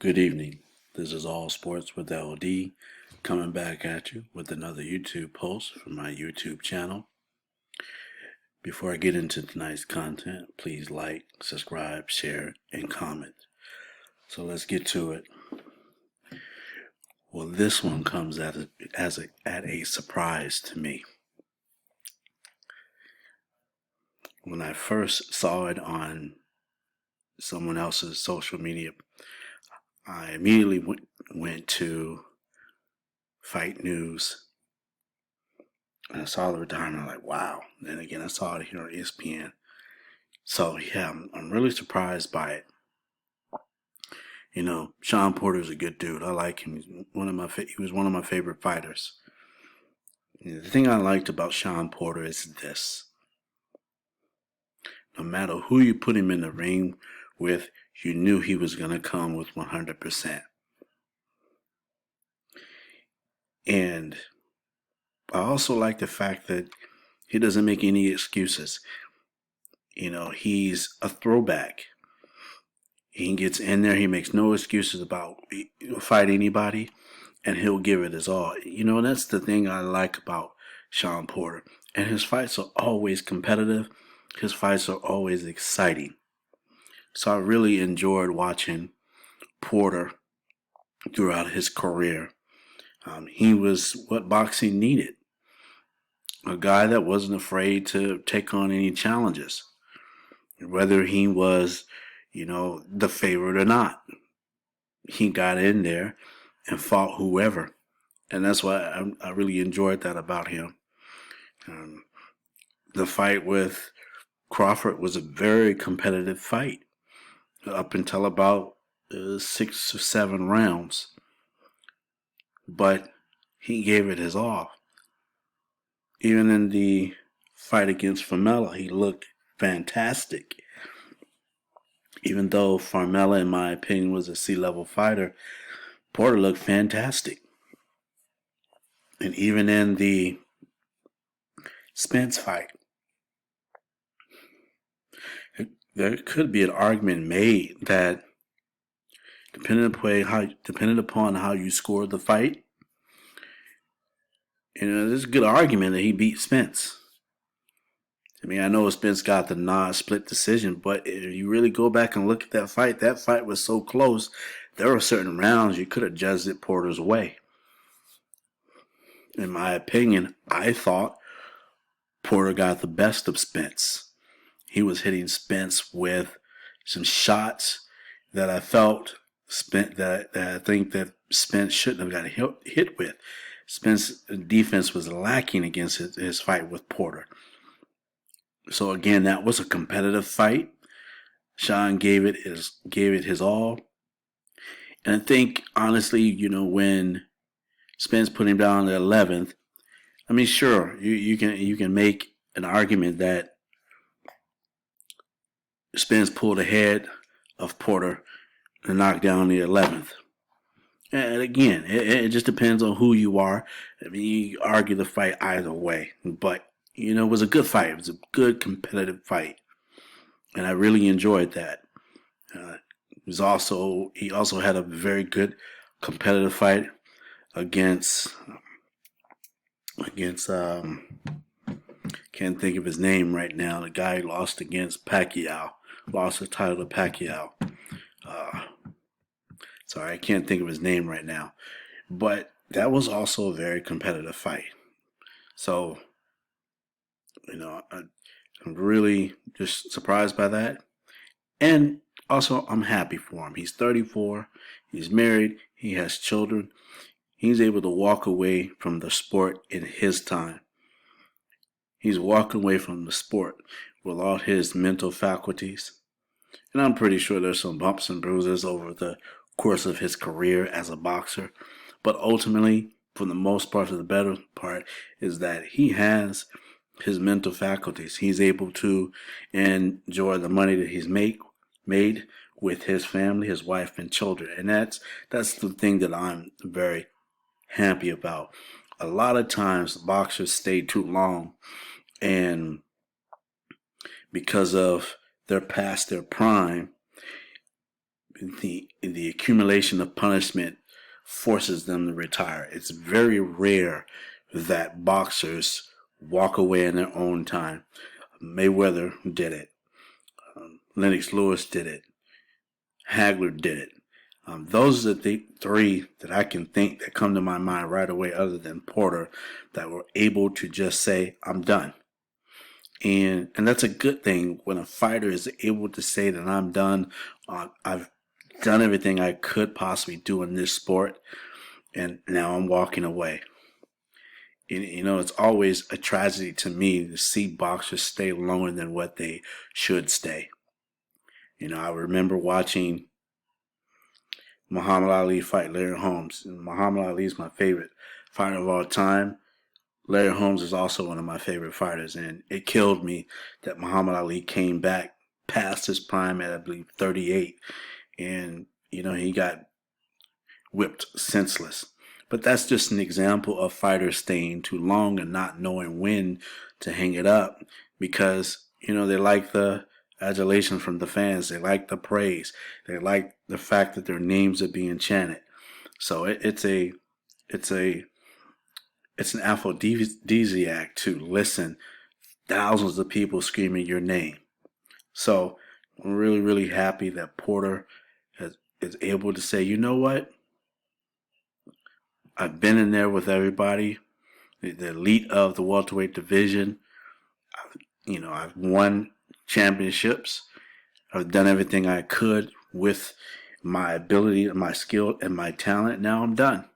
Good evening. This is All Sports with LD coming back at you with another YouTube post from my YouTube channel. Before I get into tonight's content, please like, subscribe, share, and comment. So let's get to it. Well, this one comes at a surprise to me. When I first saw it on someone else's social media, I immediately went to Fight News, and I saw the retirement. I'm like, wow. Then again, I saw it here on ESPN. So yeah, I'm really surprised by it. You know, Shawn Porter's a good dude. I like him. He was one of my favorite fighters. And the thing I liked about Shawn Porter is this: no matter who you put him in the ring with, you knew he was going to come with 100%. And I also like the fact that he doesn't make any excuses. You know, he's a throwback. He gets in there, he makes no excuses about fight anybody, and he'll give it his all. You know, that's the thing I like about Shawn Porter. And his fights are always competitive. His fights are always exciting. So I really enjoyed watching Porter throughout his career. He was what boxing needed. A guy that wasn't afraid to take on any challenges, whether he was, the favorite or not. He got in there and fought whoever. And that's why I really enjoyed that about him. The fight with Crawford was a very competitive fight up until about 6 or 7 rounds. But he gave it his all. Even in the fight against Formella, he looked fantastic. Even though Formella, in my opinion, was a C-level fighter, Porter looked fantastic. And even in the Spence fight, there could be an argument made that depending upon how you scored the fight, there's a good argument that he beat Spence. I mean, I know Spence got the split decision, but if you really go back and look at that fight was so close. There were certain rounds you could have judged it Porter's way. In my opinion, I thought Porter got the best of Spence. He was hitting Spence with some shots that I felt that I think that Spence shouldn't have got hit with. Spence's defense was lacking against his fight with Porter. So again, that was a competitive fight. Shawn gave it his all. And I think, honestly, when Spence put him down at 11th, I mean, sure, you can make an argument that Spence pulled ahead of Porter to knock down the 11th. And again, it just depends on who you are. I mean, you argue the fight either way. But, it was a good fight. It was a good competitive fight. And I really enjoyed that. He also had a very good competitive fight against can't think of his name right now. The guy lost against Pacquiao, lost the title to Pacquiao. Sorry, I can't think of his name right now. But that was also a very competitive fight. So, I'm really just surprised by that. And also, I'm happy for him. He's 34. He's married. He has children. He's able to walk away from the sport in his time. He's walking away from the sport with all his mental faculties. And I'm pretty sure there's some bumps and bruises over the course of his career as a boxer. But ultimately, for the most part, the better part is that he has his mental faculties. He's able to enjoy the money that he's made with his family, his wife, and children. And that's the thing that I'm very happy about. A lot of times boxers stay too long, and because of they're past their prime, the accumulation of punishment forces them to retire. It's very rare that boxers walk away in their own time. Mayweather did it. Lennox Lewis did it. Hagler did it. Those are the three that I can think that come to my mind right away, other than Porter, that were able to just say, I'm done. And that's a good thing when a fighter is able to say that I'm done. I've done everything I could possibly do in this sport, and now I'm walking away. And, it's always a tragedy to me to see boxers stay longer than what they should stay. I remember watching Muhammad Ali fight Larry Holmes. And Muhammad Ali is my favorite fighter of all time. Larry Holmes is also one of my favorite fighters, and it killed me that Muhammad Ali came back past his prime at, I believe, 38, and he got whipped senseless. But that's just an example of fighters staying too long and not knowing when to hang it up, because they like the adulation from the fans, they like the praise, they like the fact that their names are being chanted. So it's an aphrodisiac to listen thousands of people screaming your name. So I'm really, really happy that Porter is able to say, you know what? I've been in there with everybody, the elite of the welterweight division. I've won championships. I've done everything I could with my ability and my skill and my talent. Now I'm done.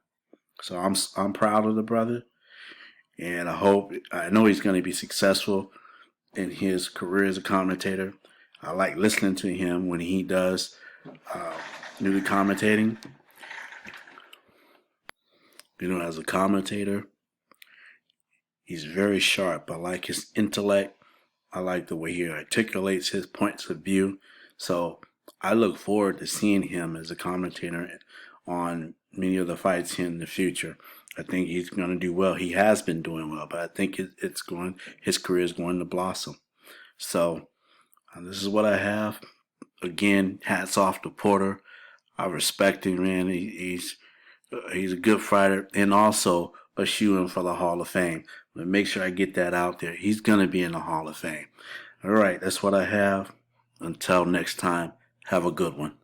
So I'm proud of the brother, and I know he's going to be successful in his career as a commentator. I like listening to him when he does new commentating. As a commentator, he's very sharp. I like his intellect. I like the way he articulates his points of view. So I look forward to seeing him as a commentator on many of the fights in the future. I think he's going to do well. He has been doing well, but I think his career is going to blossom. So this is what I have. Again, hats off to Porter. I respect him, man. He's a good fighter, and also a shoo-in for the Hall of Fame. But make sure I get that out there. He's going to be in the Hall of Fame. All right, that's what I have. Until next time, have a good one.